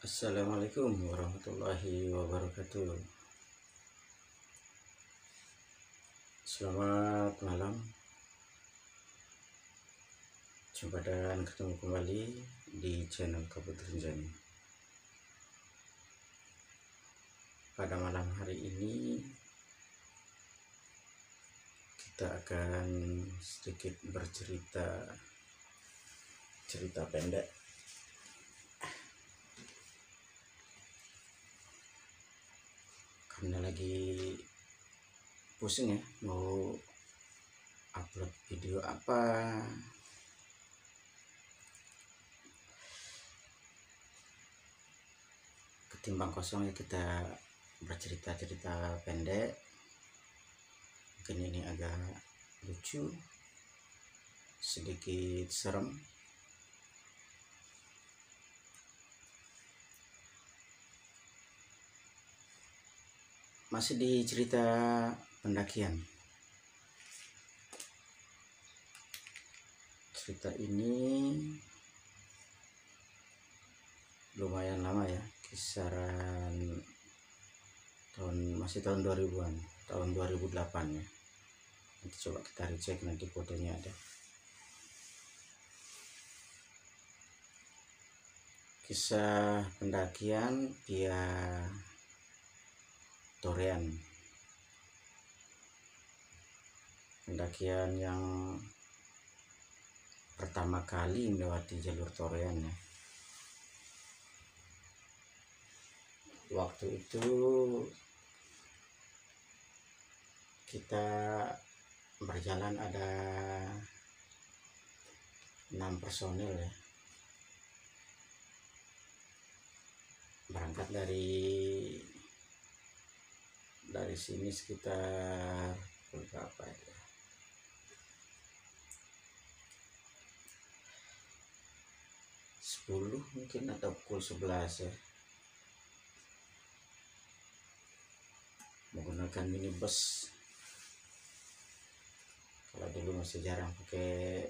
Assalamualaikum warahmatullahi wabarakatuh. Selamat malam. Jumpa dan ketemu kembali di channel Kabut Rinjani. Pada malam hari ini kita akan sedikit bercerita pendek. Karena lagi pusing ya, mau upload video apa. Ketimbang kosong ya, kita bercerita pendek. Mungkin ini agak lucu, sedikit serem. Masih di cerita pendakian. Cerita ini lumayan lama ya, kisaran masih tahun 2000-an, tahun 2008 ya. Nanti coba kita recek, nanti fotonya ada. Kisah pendakian via Torean. Pendakian yang pertama kali melewati jalur Torean ya. Waktu itu kita berjalan ada 6 personil ya. Berangkat dari sini sekitar berapa ya? 10 mungkin atau pukul 11 ya. Menggunakan minibus. Kalau dulu masih jarang pakai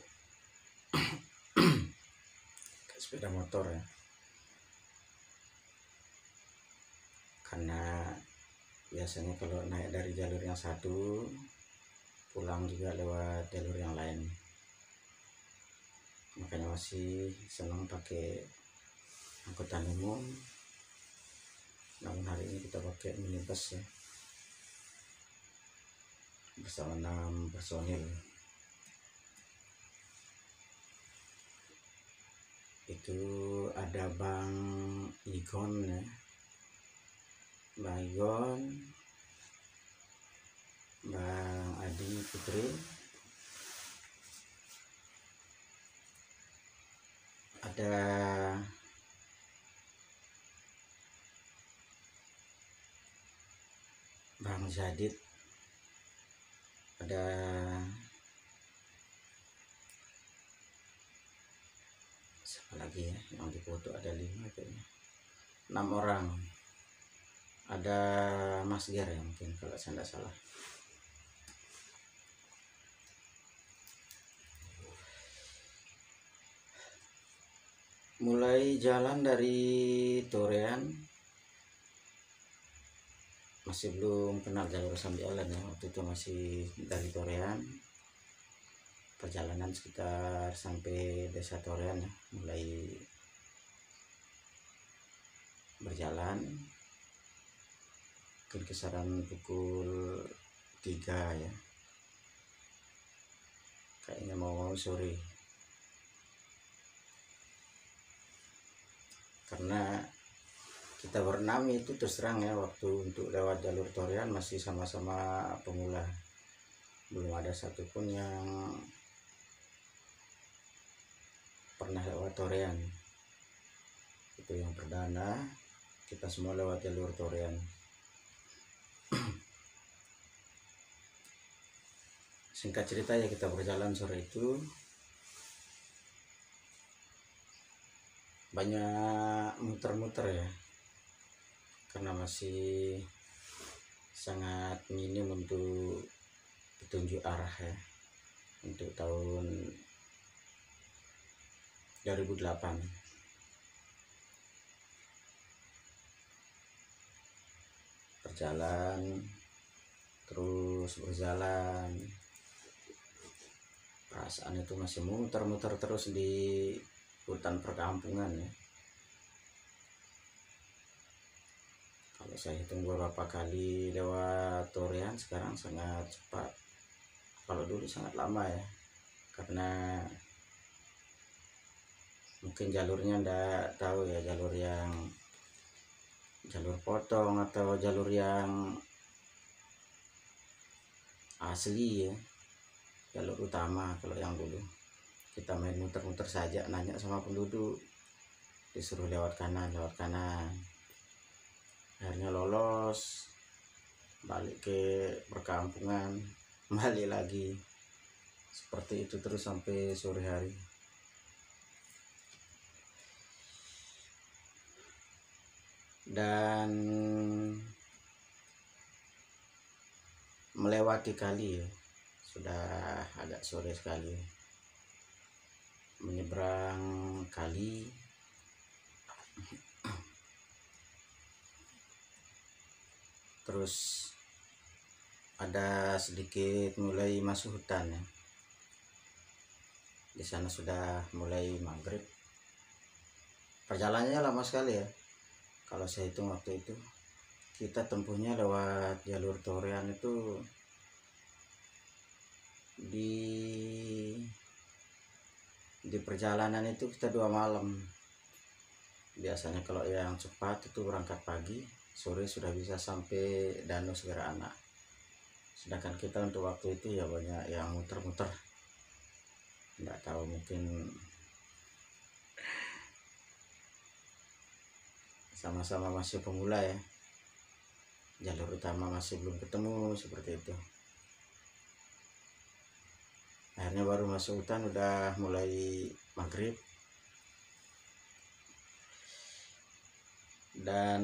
sepeda motor ya. Karena biasanya kalau naik dari jalur yang satu, pulang juga lewat jalur yang lain. Makanya masih senang pakai angkutan umum. Namun hari ini kita pakai minibus ya, bersama 6 personil. Itu ada Bang Igon ya, Bang Igon, Bang Adi Putri, ada Bang Zadid, ada siapa lagi ya yang di foto, ada 5 kayaknya, 6 orang. Ada Mas Ger ya mungkin kalau saya tidak salah. Mulai jalan dari Torean, masih belum kenal jalur Sambialan ya. Waktu itu masih dari Torean, perjalanan sekitar sampai desa Torean ya. Mulai berjalan mungkin kisaran pukul 3 ya, kayaknya mau sore. Karena kita berenam itu terus terang ya, waktu untuk lewat jalur Torean masih sama-sama pemula, belum ada satupun yang pernah lewat Torean. Itu yang perdana, kita semua lewat jalur Torean. Singkat cerita ya, kita berjalan sore itu banyak muter-muter ya, karena masih sangat minim untuk petunjuk arah ya. Untuk tahun 2008 berjalan perasaan itu masih muter-muter terus di hutan perkampungan ya. Kalau saya hitung beberapa kali lewat Torian sekarang sangat cepat, kalau dulu sangat lama ya, karena mungkin jalurnya ndak tahu ya, jalur potong atau jalur yang asli ya, jalur utama. Kalau yang dulu kita main muter-muter saja, nanya sama penduduk, disuruh lewat kanan, akhirnya lolos, balik ke perkampungan, balik lagi, seperti itu terus sampai sore hari. Dan melewati kali ya, sudah agak sore sekali, menyeberang kali, terus ada sedikit mulai masuk hutan ya. Di sana sudah mulai maghrib. Perjalanannya lama sekali ya, kalau saya hitung waktu itu. Kita tempuhnya lewat jalur Torian itu di perjalanan itu kita 2 malam. Biasanya kalau yang cepat itu berangkat pagi, sore sudah bisa sampai Danau Segara Anak. Sedangkan kita untuk waktu itu ya banyak yang muter-muter, nggak tahu, mungkin sama-sama masih pemula ya, jalur utama masih belum ketemu, seperti itu. Akhirnya baru masuk hutan udah mulai maghrib, dan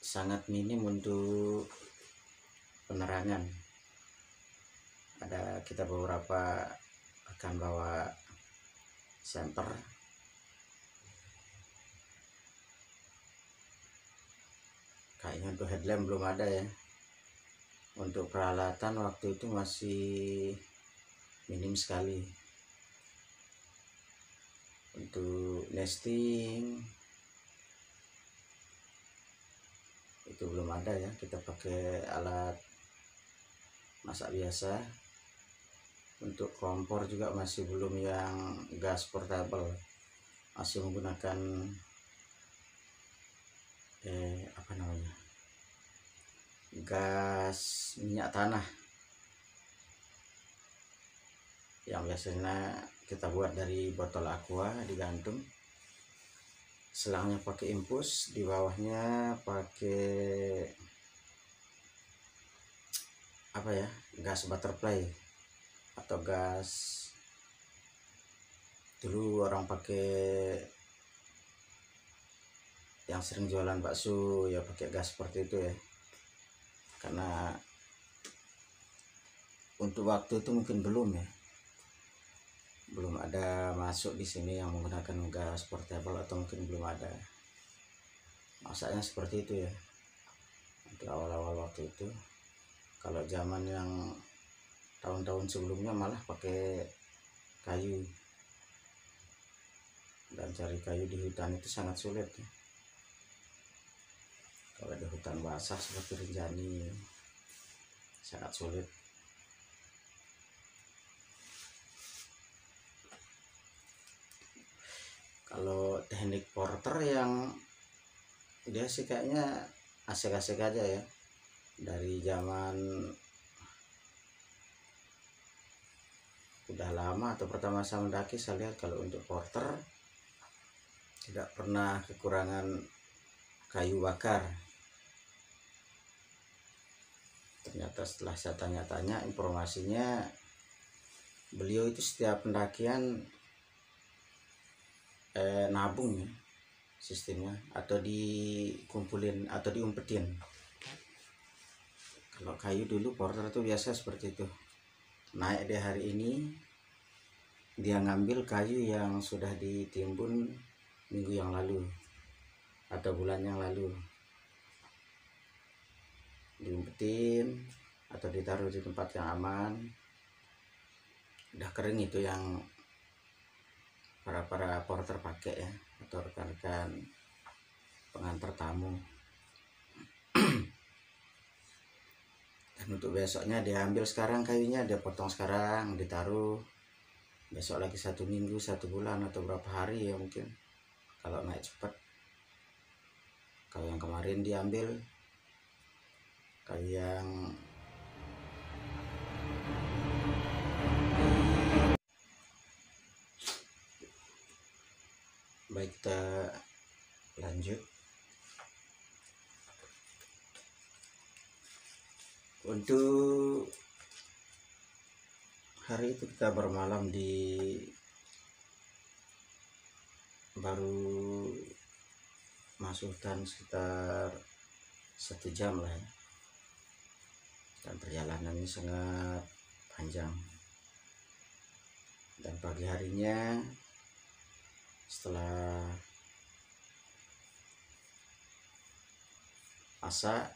sangat minim untuk penerangan. Ada kita beberapa akan bawa senter, kayaknya untuk headlamp belum ada ya. Untuk peralatan waktu itu masih minim sekali. Untuk nesting itu belum ada ya, kita pakai alat masak biasa. Untuk kompor juga masih belum yang gas portable, masih menggunakan gas minyak tanah yang biasanya kita buat dari botol aqua, digantung, selangnya pakai infus, di bawahnya pakai gas butterfly atau gas, dulu orang pakai yang sering jualan bakso ya pakai gas seperti itu ya. Karena untuk waktu itu mungkin belum ada masuk di sini yang menggunakan gas portable, atau mungkin belum ada. Masaknya seperti itu ya untuk awal-awal waktu itu. Kalau zaman yang tahun-tahun sebelumnya malah pakai kayu, dan cari kayu di hutan itu sangat sulit ya. Kalau di hutan basah seperti Rinjani sangat sulit. Kalau teknik porter yang dia sih kayaknya asik-asik aja ya, dari zaman udah lama atau pertama saya mendaki, saya lihat kalau untuk porter tidak pernah kekurangan kayu bakar. Ternyata setelah saya tanya-tanya, informasinya beliau itu setiap pendakian nabung ya sistemnya, atau dikumpulin atau diumpetin. Kalau kayu dulu porter itu biasa seperti itu, naik di hari ini dia ngambil kayu yang sudah ditimbun minggu yang lalu atau bulan yang lalu. diumpetin atau ditaruh di tempat yang aman. Udah kering itu yang para porter pakai ya, atau rekan-rekan pengantar tamu. Dan untuk besoknya diambil sekarang kayunya, dia potong sekarang, ditaruh besok lagi 1 minggu, 1 bulan atau berapa hari ya mungkin kalau naik cepat. Kalau yang kemarin diambil, kayu yang baik, kita lanjut. Untuk hari itu kita bermalam baru masuk hutan sekitar 1 jam lah ya. Dan perjalanannya sangat panjang. Dan pagi harinya setelah masak,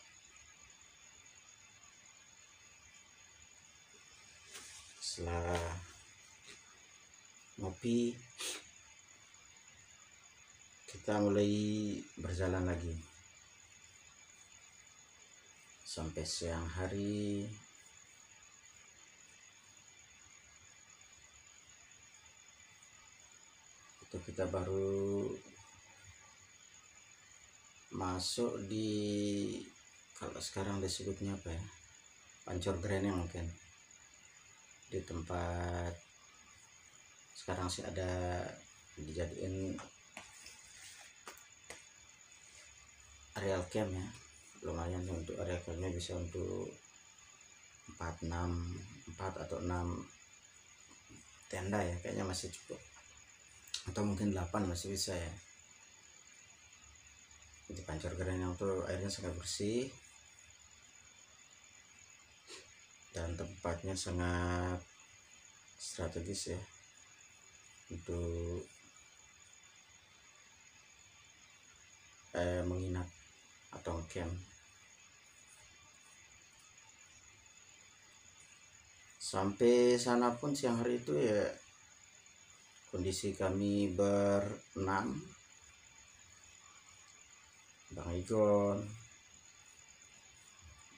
setelah ngopi, kita mulai berjalan lagi sampai siang hari. Itu kita baru masuk di, kalau sekarang disebutnya apa ya, Pancur Greneng mungkin, di tempat sekarang sih ada dijadiin areal camp ya. Lumayan untuk area campnya, bisa untuk 4 atau 6 tenda ya, kayaknya masih cukup, atau mungkin 8 masih bisa ya. Di Pancur Greneng tuh airnya sangat bersih dan tempatnya sangat strategis ya untuk menginap atau camp. Sampai sana pun siang hari itu ya, kondisi kami berenam, Bang Igon,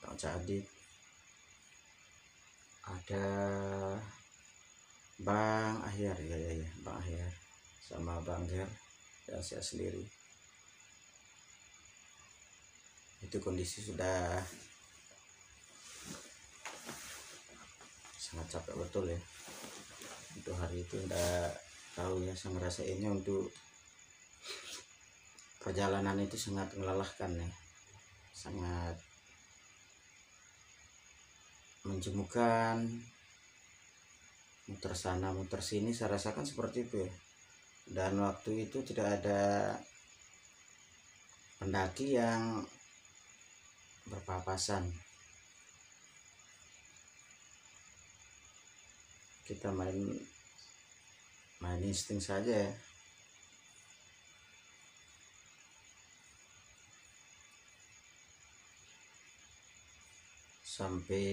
Bang Cadik, ada Bang Ahyar ya, Bang Ahyar, sama Bang Ger, dan saya sendiri. Itu kondisi sudah sangat capek betul ya. Untuk hari itu enggak tahu ya, saya ngerasainnya untuk perjalanan itu sangat melelahkan ya, sangat menjemukan, muter sana muter sini, saya rasakan seperti itu ya. Dan waktu itu tidak ada pendaki yang berpapasan, kita main insting saja ya. Sampai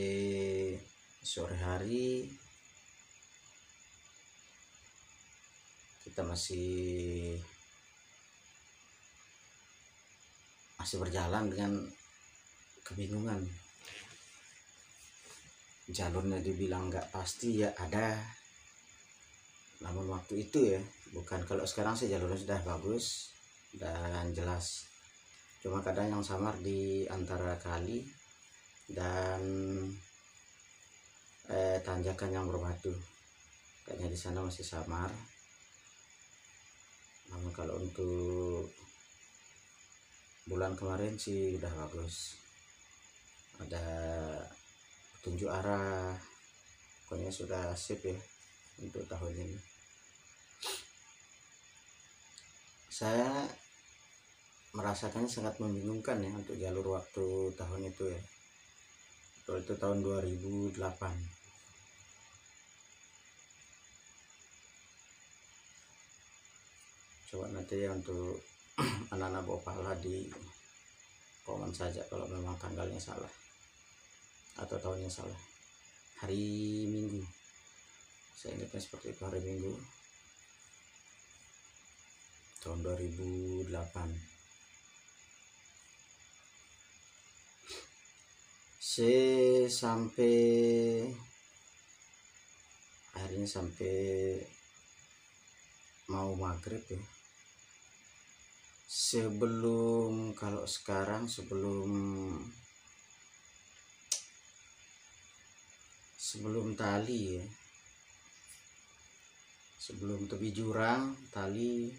sore hari kita masih berjalan dengan kebingungan. Jalurnya dibilang nggak pasti ya ada, namun waktu itu ya, bukan kalau sekarang sih jalurnya sudah bagus dan jelas. Cuma kadang yang samar di antara kali dan tanjakan yang berbatu, kayaknya di sana masih samar. Namun kalau untuk bulan kemarin sih udah bagus, ada petunjuk arah, pokoknya sudah sip ya untuk tahun ini. Saya merasakannya sangat membingungkan ya untuk jalur waktu tahun itu ya. Itu tahun 2008. Coba nanti ya untuk anak-anak bawa pala di komen saja kalau memang tanggalnya salah. atau tahunnya salah, hari Minggu, saya ingatnya seperti itu, hari Minggu tahun 2008. Saya sampai akhirnya sampai mau maghrib ya, sebelum, kalau sekarang sebelum tali ya, sebelum tepi jurang tali,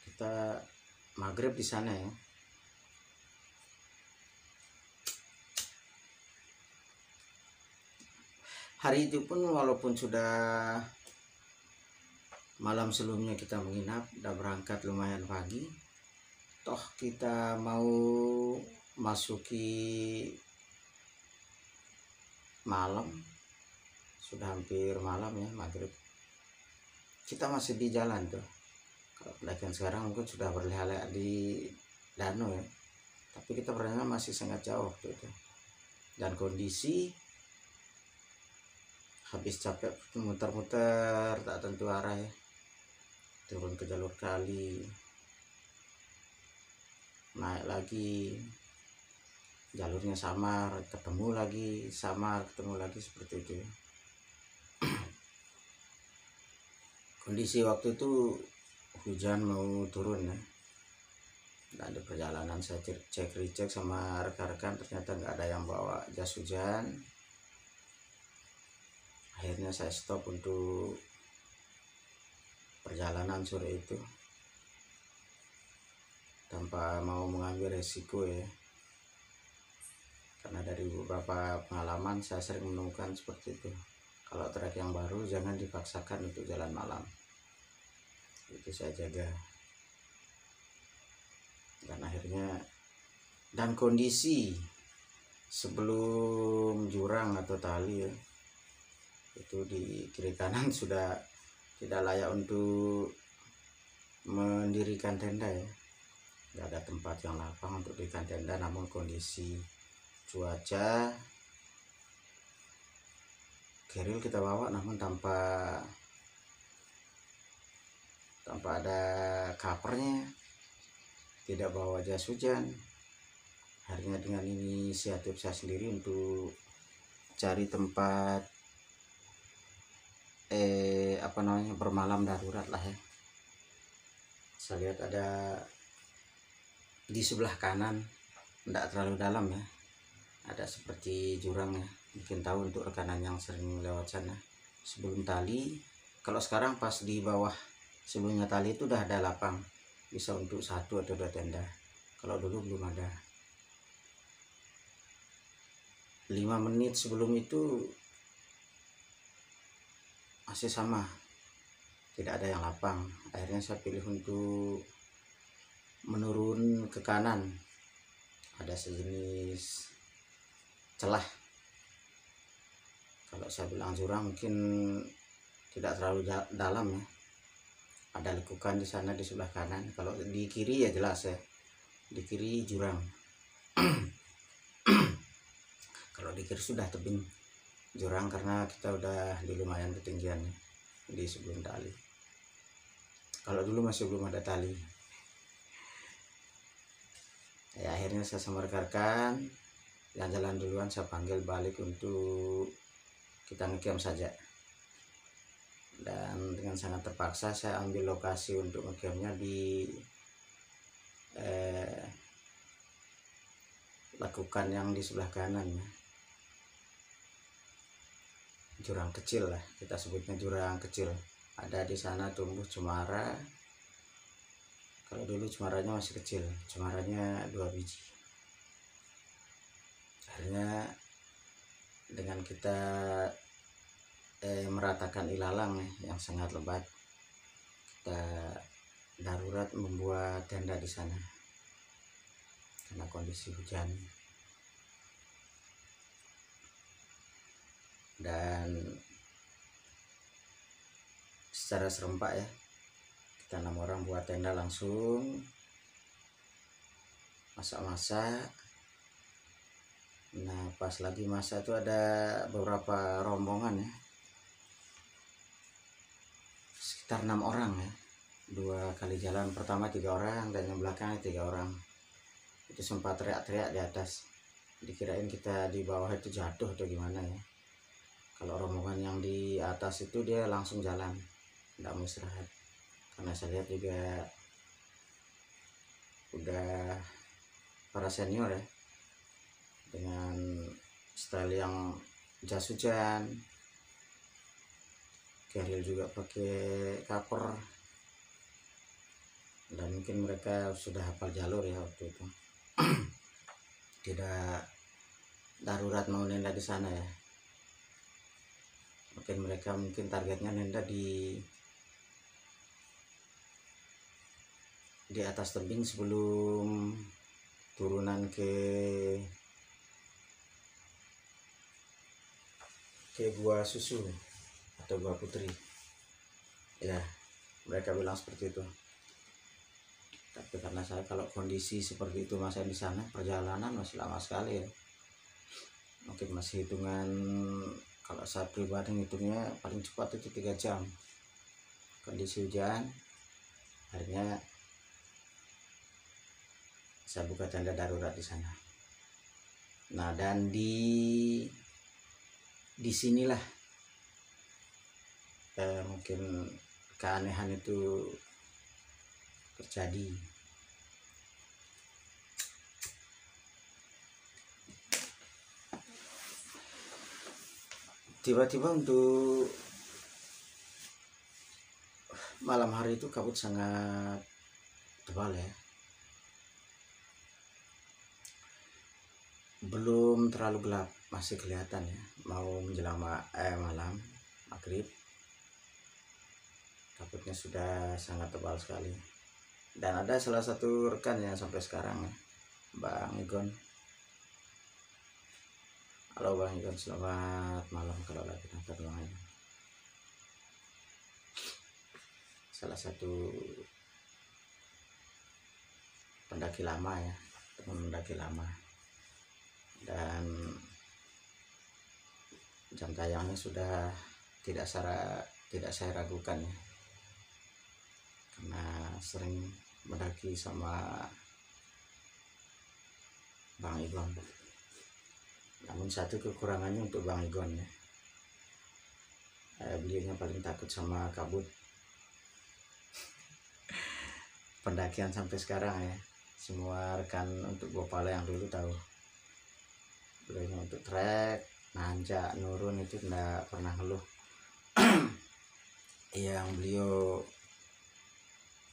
kita maghrib di sana ya. Hari itu pun walaupun sudah malam sebelumnya kita menginap, udah berangkat lumayan pagi, toh kita mau masuki malam, sudah hampir malam ya, maghrib, kita masih di jalan tuh. Kalau pendakian sekarang mungkin sudah berleha-leha di danau ya, tapi kita berjalan masih sangat jauh waktu itu, dan kondisi habis capek muter-muter tak tentu arah ya, turun ke jalur kali, naik lagi, jalurnya samar, ketemu lagi, samar, ketemu lagi, seperti itu ya. Kondisi waktu itu hujan mau turun ya, dan di perjalanan saya cek sama rekan-rekan, ternyata nggak ada yang bawa jas hujan. Akhirnya saya stop untuk perjalanan sore itu tanpa mau mengambil resiko ya, karena dari beberapa pengalaman saya sering menemukan seperti itu, kalau trek yang baru jangan dipaksakan untuk jalan malam. Itu saya jaga, dan akhirnya, dan kondisi sebelum jurang atau tali ya, itu di kiri kanan sudah tidak layak untuk mendirikan tenda ya, tidak ada tempat yang lapang untuk dirikan tenda. Namun kondisi cuaca, keril kita bawa namun tanpa ada covernya, tidak bawa jas hujan. Akhirnya dengan inisiatif saya sendiri untuk cari tempat bermalam darurat lah ya. Saya lihat ada di sebelah kanan, tidak terlalu dalam ya, ada seperti jurang ya, mungkin tahu untuk rekanan yang sering lewat sana. Sebelum tali, kalau sekarang pas di bawah sebelumnya tali itu udah ada lapang, bisa untuk 1 atau 2 tenda. Kalau dulu belum ada. 5 menit sebelum itu masih sama, tidak ada yang lapang. Akhirnya saya pilih untuk menurun ke kanan, ada sejenis celah. Kalau saya bilang jurang mungkin tidak terlalu dalam ya, ada lekukan di sana di sebelah kanan. Kalau di kiri ya jelas ya, di kiri jurang. Kalau di kiri sudah tebing jurang, karena kita udah di lumayan ketinggian di sebelum tali. Kalau dulu masih belum ada tali ya. Akhirnya saya sama rekan-rekan yang jalan duluan saya panggil balik untuk kita ngecamp saja, dan dengan sangat terpaksa saya ambil lokasi untuk ngecampnya di lakukan yang di sebelah kanan ya. Jurang kecil lah, kita sebutnya jurang kecil. Ada di sana tumbuh cemara. Kalau dulu cemaranya masih kecil, cemaranya 2 biji. Akhirnya dengan kita meratakan ilalang yang sangat lebat, kita darurat membuat tenda di sana karena kondisi hujan. Dan secara serempak ya, kita 6 orang buat tenda langsung. masak-masak. Nah pas lagi masak itu ada beberapa rombongan ya, sekitar 6 orang ya, 2 kali jalan, pertama 3 orang dan yang belakangnya 3 orang. Itu sempat teriak-teriak di atas, dikirain kita di bawah itu jatuh atau gimana ya. Kalau rombongan yang di atas itu dia langsung jalan, tidak mau istirahat, karena saya lihat juga udah para senior ya, dengan style yang jas hujan, Keril juga pakai cover, dan mungkin mereka sudah hafal jalur ya waktu itu. Tidak darurat mau nenda di sana ya, mereka mungkin targetnya nenda di atas tebing sebelum turunan ke Gua Susu atau Gua Putri ya, mereka bilang seperti itu. Tapi karena saya, kalau kondisi seperti itu masih di sana, perjalanan masih lama sekali ya, mungkin masih hitungan, kalau saya pribadi hitungnya paling cepat itu 3 jam. Kondisi hujan, akhirnya saya buka tenda darurat di sana. Nah dan di sinilah mungkin keanehan itu terjadi. Tiba-tiba untuk malam hari itu kabut sangat tebal ya, belum terlalu gelap, masih kelihatan ya, mau menjelang malam maghrib, kabutnya sudah sangat tebal sekali. Dan ada salah satu rekan yang sampai sekarang ya, Bang Igon. Halo Bang Igon, selamat malam kalau lagi nonton Bang Igon. Salah satu pendaki lama ya, teman pendaki lama. Dan jam tayangnya sudah tidak saya ragukan ya, karena sering mendaki sama Bang Igon. Namun satu kekurangannya untuk Bang Igon ya, beliaunya paling takut sama kabut. Pendakian sampai sekarang ya, semua rekan untuk Gopala yang dulu tahu, beliaunya untuk trek, nanjak, nurun itu tidak pernah ngeluh. Yang beliau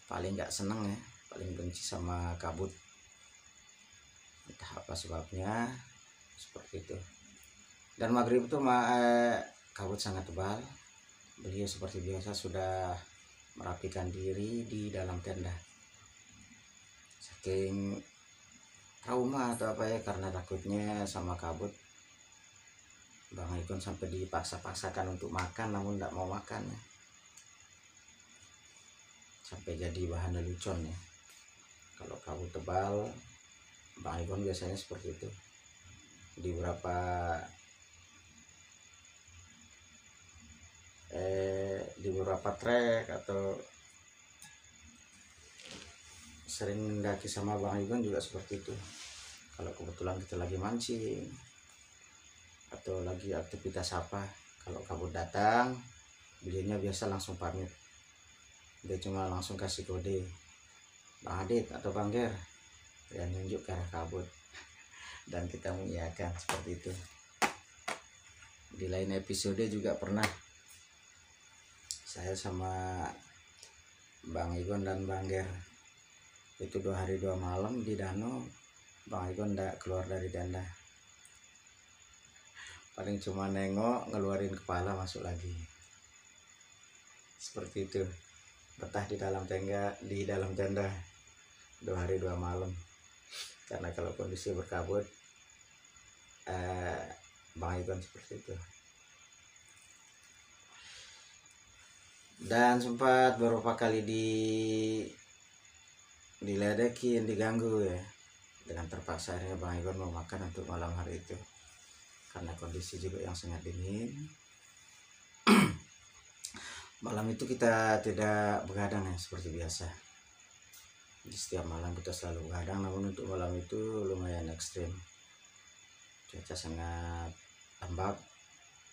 paling nggak seneng ya, paling benci sama kabut, entah apa sebabnya seperti itu. Dan maghrib itu kabut sangat tebal. Beliau seperti biasa sudah merapikan diri di dalam tenda, saking trauma atau apa ya, karena takutnya sama kabut. Bang Igon sampai dipaksa-paksakan untuk makan, namun tidak mau makan ya, sampai jadi bahan lelucon ya. Kalau kabut tebal, Bang Igon biasanya seperti itu. Di beberapa trek atau sering mendaki sama Bang Igon juga seperti itu. Kalau kebetulan kita lagi mancing atau lagi aktivitas apa, kalau kabut datang, beliaunya biasa langsung pamit. Dia cuma langsung kasih kode, Bang Adit atau Bang Ger, dan nunjuk ke arah kabut, dan kita mengiyakan seperti itu. Di lain episode juga pernah saya sama Bang Igon dan Bang Ger itu 2 hari 2 malam di danau. Bang Igon tidak keluar dari tenda, paling cuma nengok, ngeluarin kepala, masuk lagi. Seperti itu, betah di dalam tenda 2 hari 2 malam. Karena kalau kondisi berkabut, Bang Igon seperti itu. Dan sempat beberapa kali diledekin, diganggu ya, dengan dengan terpaksa akhirnya Bang Igon mau makan untuk malam hari itu karena kondisi juga yang sangat dingin. Malam itu kita tidak begadang ya seperti biasa. Di setiap malam kita selalu begadang, namun untuk malam itu lumayan ekstrim. Cuaca sangat lembab,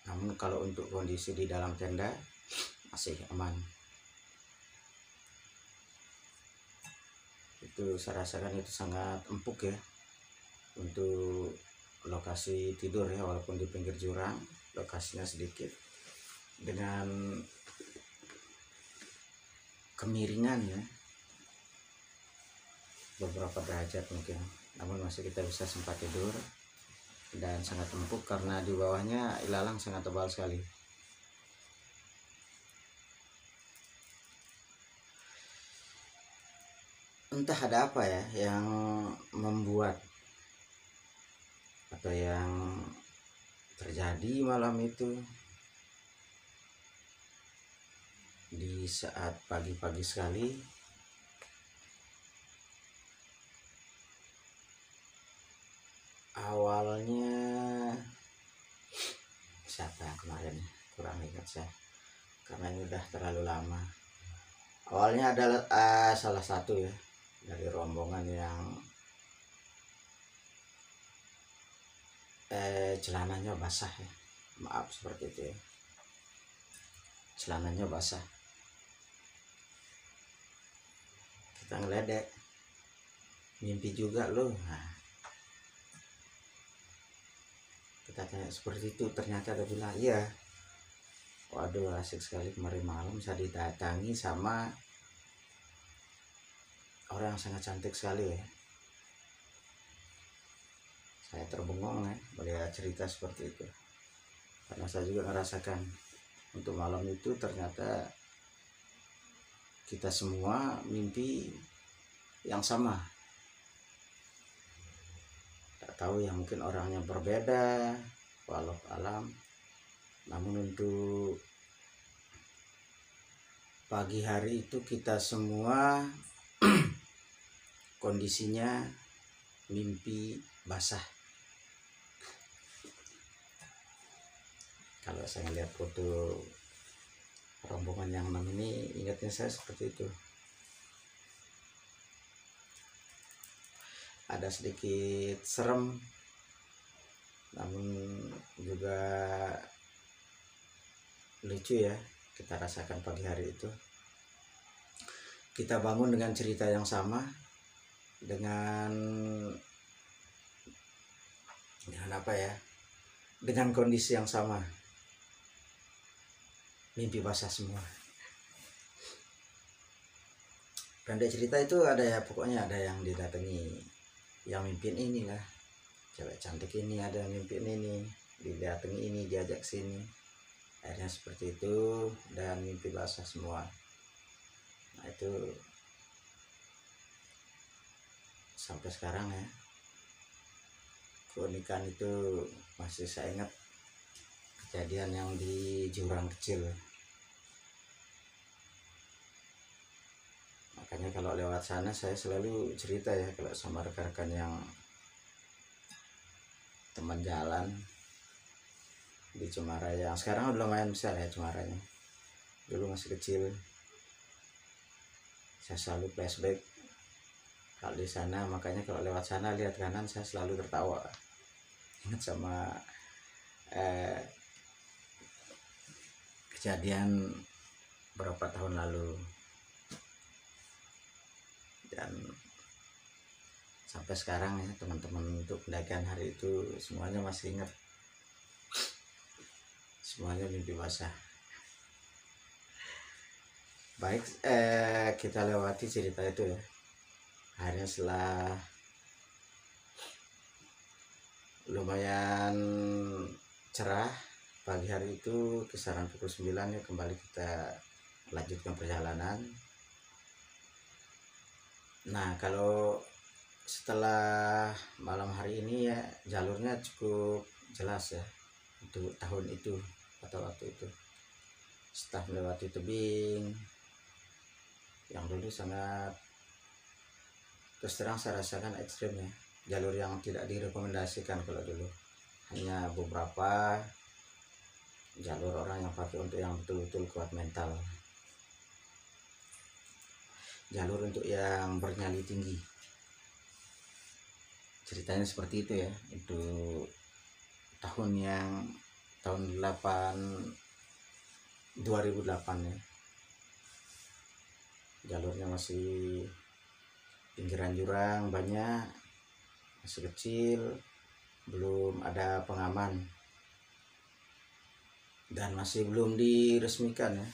namun kalau untuk kondisi di dalam tenda masih aman. Itu saya rasakan itu sangat empuk ya untuk lokasi tidur ya, walaupun di pinggir jurang, lokasinya sedikit dengan kemiringan ya beberapa derajat mungkin, namun masih kita bisa sempat tidur. Dan sangat empuk karena di bawahnya ilalang sangat tebal sekali. Entah ada apa ya yang membuat atau yang terjadi malam itu, di saat pagi-pagi sekali awalnya siapa yang kemarin, kurang ingat saya karena ini udah terlalu lama. Awalnya adalah salah satu ya dari rombongan yang celananya basah ya, maaf seperti itu ya, celananya basah. Kita ngeledek, mimpi juga loh. Nah, kita tanya seperti itu, ternyata dia bilang iya. Waduh, asik sekali, kemarin malam saya didatangi sama orang yang sangat cantik sekali ya. Saya terbengong ya melihat cerita seperti itu, karena saya juga merasakan untuk malam itu ternyata kita semua mimpi yang sama. Tak tahu ya, mungkin orangnya berbeda, walau alam. Namun untuk pagi hari itu kita semua kondisinya mimpi basah. Kalau saya lihat foto rombongan yang 6 ini, ingatnya saya seperti itu. Ada sedikit serem, namun juga lucu ya kita rasakan pagi hari itu. Kita bangun dengan cerita yang sama, dengan apa ya, dengan kondisi yang sama, mimpi basah semua. Pendek cerita itu ada ya, pokoknya ada yang didatangi, yang mimpin inilah, cewek cantik ini ada yang mimpin ini, didatangi ini, diajak sini, akhirnya seperti itu, dan mimpi basah semua. Nah itu sampai sekarang ya, keunikan itu masih saya ingat, kejadian yang di jurang kecil. Makanya kalau lewat sana saya selalu cerita ya, kalau sama rekan-rekan yang teman jalan di Cemara, yang sekarang udah lumayan besar ya Cemaranya, dulu masih kecil. Saya selalu flashback kalau di sana, makanya kalau lewat sana lihat kanan saya selalu tertawa, ingat sama kejadian berapa tahun lalu. Dan sampai sekarang ya teman-teman untuk pendakian hari itu semuanya masih ingat, semuanya mimpi basah. Baik, kita lewati cerita itu ya. Akhirnya setelah lumayan cerah pagi hari itu, kisaran pukul 9 ya, kembali kita lanjutkan perjalanan. Nah kalau setelah malam hari ini ya, jalurnya cukup jelas ya untuk tahun itu atau waktu itu. Setelah melewati tebing yang dulu sangat, terus terang saya rasakan ekstrim ya, jalur yang tidak direkomendasikan kalau dulu, hanya beberapa jalur orang yang pakai untuk yang betul-betul kuat mental, jalur untuk yang bernyali tinggi. Ceritanya seperti itu ya. Itu tahun 2008 ya. Jalurnya masih pinggiran jurang banyak, masih kecil, belum ada pengaman, dan masih belum diresmikan ya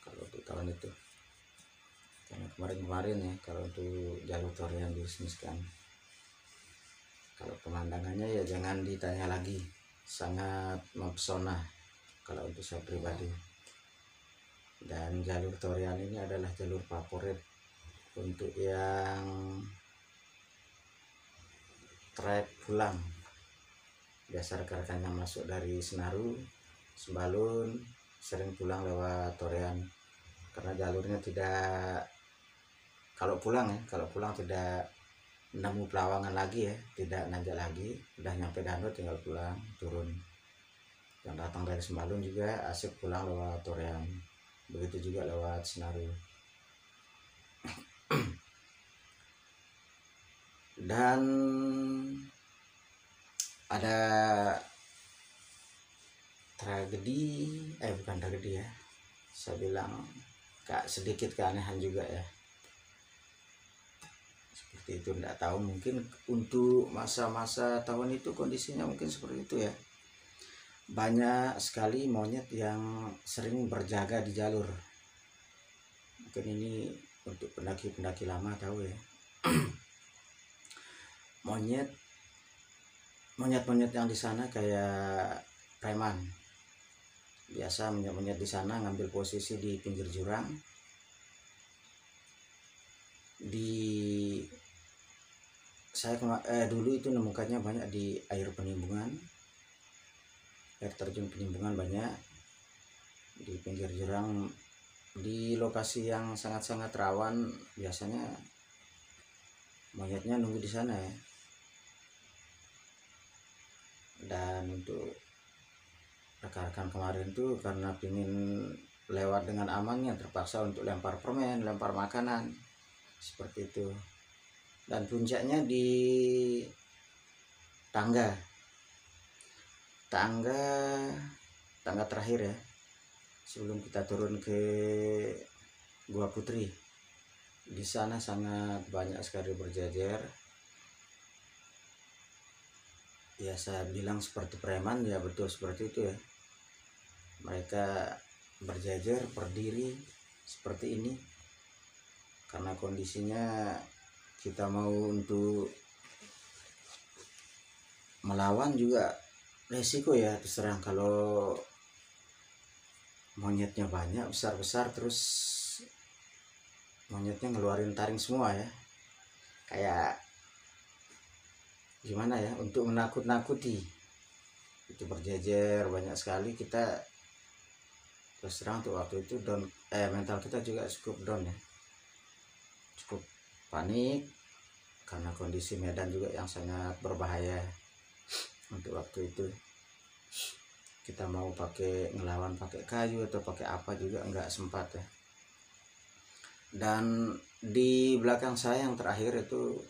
kalau untuk tahun itu. Karena kemarin ya, kalau untuk jalur Torian diresmikan, kalau pemandangannya ya jangan ditanya lagi, sangat mempesona kalau untuk saya pribadi. Dan jalur Torian ini adalah jalur favorit untuk yang trek pulang. Biasa rekan-rekan yang masuk dari Senaru, Sembalun sering pulang lewat Torian, karena jalurnya tidak, kalau pulang tidak nemu Pelawangan lagi ya, tidak nanjak lagi, udah nyampe Danau tinggal pulang turun. Yang datang dari Sembalun juga asik pulang lewat Torian, begitu juga lewat Senaru. Dan ada bukan tragedi ya, saya bilang sedikit keanehan juga ya. Seperti itu, tidak tahu, mungkin untuk masa-masa tahun itu kondisinya mungkin seperti itu ya. Banyak sekali monyet yang sering berjaga di jalur. Mungkin ini untuk pendaki-pendaki lama tahu ya. Monyet yang di sana kayak preman. Biasa monyet di sana ngambil posisi di pinggir jurang. Dulu itu nemukannya banyak di air penimbunan, air terjun penimbunan banyak di pinggir jurang, di lokasi yang sangat-sangat rawan. Biasanya monyetnya nunggu di sana ya. Dan untuk rekan-rekan kemarin tuh karena pingin lewat dengan amannya, terpaksa untuk lempar permen, lempar makanan seperti itu. Dan puncaknya di tangga terakhir ya, sebelum kita turun ke Gua Putri. Di sana sangat banyak sekali berjejer. Ya saya bilang seperti preman ya, betul seperti itu ya. Mereka berjejer berdiri seperti ini karena kondisinya kita mau untuk melawan juga resiko ya. Terserang kalau monyetnya banyak besar-besar, terus monyetnya ngeluarin taring semua ya, kayak gimana ya, untuk menakut-nakuti. Itu berjejer banyak sekali. Kita terus terang untuk waktu itu down, mental kita juga cukup down ya, cukup panik karena kondisi medan juga yang sangat berbahaya. Untuk waktu itu kita mau ngelawan pakai kayu atau pakai apa juga nggak sempat ya. Dan di belakang saya yang terakhir itu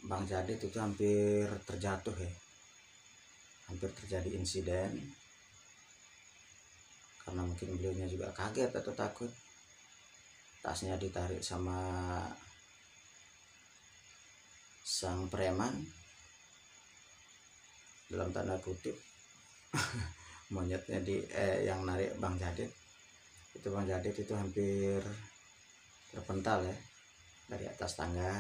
Bang Jadit itu hampir terjatuh ya, hampir terjadi insiden karena mungkin beliaunya juga kaget atau takut. Tasnya ditarik sama sang preman, dalam tanda kutip. Monyetnya yang narik Bang Jadit itu hampir terpental ya dari atas tangga.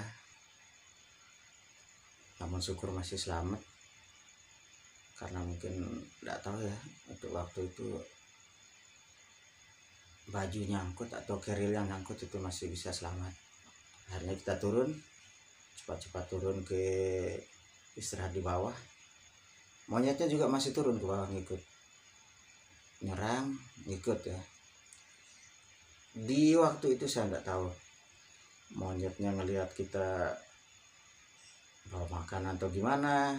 Namun syukur masih selamat, karena mungkin tidak tahu ya, untuk waktu itu baju nyangkut atau keril yang nyangkut itu masih bisa selamat. Akhirnya kita cepat-cepat turun ke istirahat di bawah. Monyetnya juga masih turun ke bawah, ngikut nyerang, ngikut ya. Di waktu itu saya tidak tahu monyetnya ngelihat kita bawa makanan atau gimana,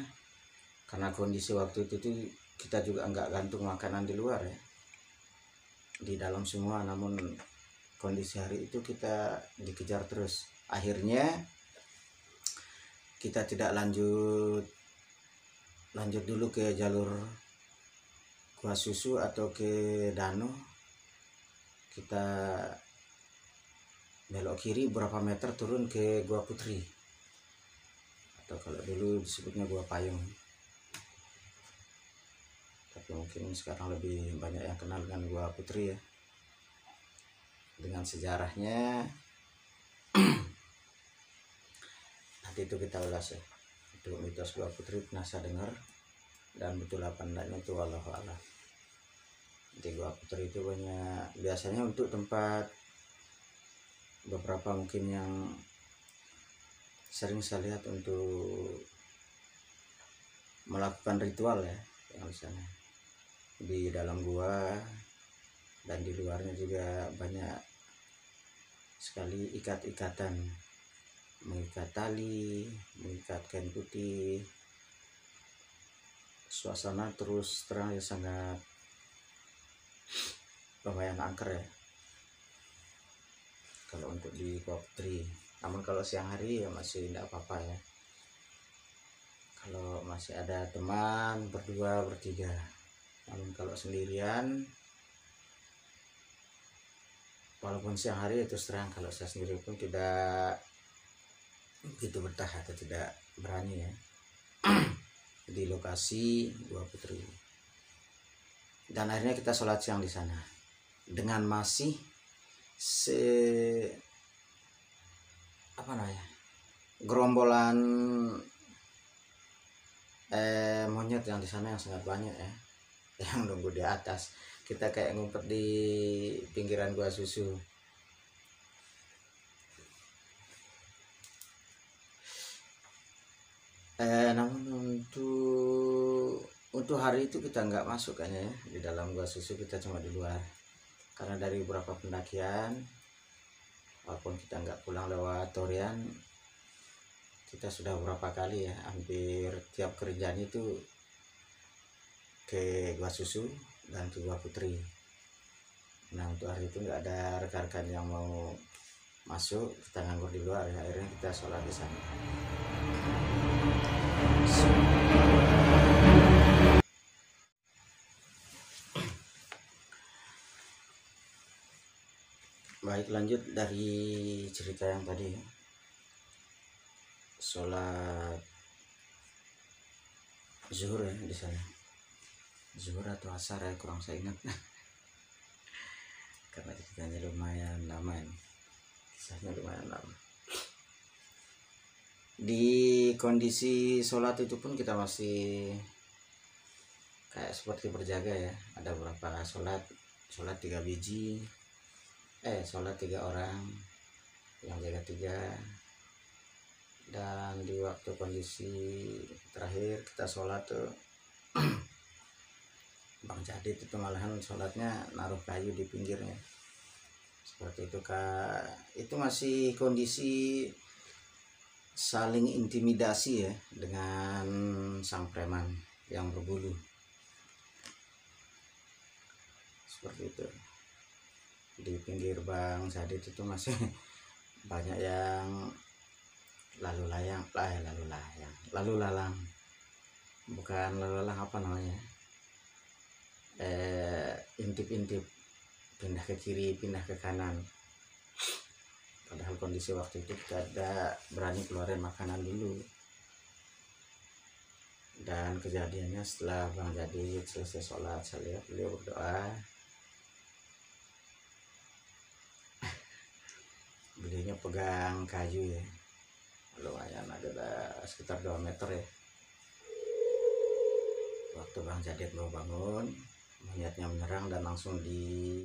karena kondisi waktu itu tuh kita juga nggak gantung makanan di luar ya, di dalam semua. Namun kondisi hari itu kita dikejar terus, akhirnya kita tidak lanjut dulu ke jalur Gua Susu atau ke danau. Kita belok kiri berapa meter turun ke Gua Putri, atau kalau dulu disebutnya Gua Payung, tapi mungkin sekarang lebih banyak yang kenal dengan Gua Putri ya, dengan sejarahnya. Nanti itu kita ulas ya, itu mitos Gua Putri pernah saya dengar, dan betul apa enggaknya itu wallahu a'lam. Di Gua Putri itu banyak, biasanya untuk tempat beberapa mungkin yang sering saya lihat untuk melakukan ritual ya, yang di sana, di dalam gua dan di luarnya juga banyak sekali ikat-ikatan, mengikat tali, mengikat kain putih. Suasana terus terang ya sangat lumayan angker ya kalau untuk di Gua Putri. Namun kalau siang hari ya masih tidak apa-apa ya, kalau masih ada teman berdua bertiga. Namun kalau sendirian, walaupun siang hari itu terang, kalau saya sendiri pun tidak begitu betah atau tidak berani ya di lokasi Gua Putri. Dan akhirnya kita sholat siang di sana dengan masih gerombolan monyet yang di sana yang sangat banyak ya, yang nunggu di atas. Kita kayak ngumpet di pinggiran Gua Susu. Namun untuk hari itu kita nggak masuk kayaknya ya di dalam Gua Susu, kita cuma di luar. Karena dari beberapa pendakian, walaupun kita nggak pulang lewat Torian, kita sudah beberapa kali ya, hampir tiap kerjaan itu ke Gua Susu dan ke Gua Putri. Nah untuk hari itu nggak ada rekan-rekan yang mau masuk, kita nganggur di luar ya, akhirnya kita sholat di sana. Baik, lanjut dari cerita yang tadi, sholat zuhur ya di sana, zuhur atau asar ya, kurang saya ingat karena ceritanya lumayan lama ini, kisahnya lumayan lama. Di kondisi sholat itu pun kita masih kayak seperti berjaga ya, ada beberapa sholat 3 biji, sholat 3 orang, yang jaga 3. Dan di waktu kondisi terakhir kita sholat tuh Bang Jadid itu malahan sholatnya naruh kayu di pinggirnya seperti itu Kak. Itu masih kondisi saling intimidasi ya dengan sang preman yang berbulu seperti itu. Di pinggir Bang Jadid itu masih banyak yang lalu lalang, bukan lalu lalang, apa namanya, intip-intip, pindah ke kiri, pindah ke kanan. Padahal kondisi waktu itu kita ada berani keluarin makanan dulu. Dan kejadiannya setelah Bang Jadid selesai sholat, saya lihat beliau berdoa, beliaunya pegang kayu ya, lumayan ada sekitar 2 meter ya. Waktu Bang Jadid mau bangun, monyetnya menyerang dan langsung di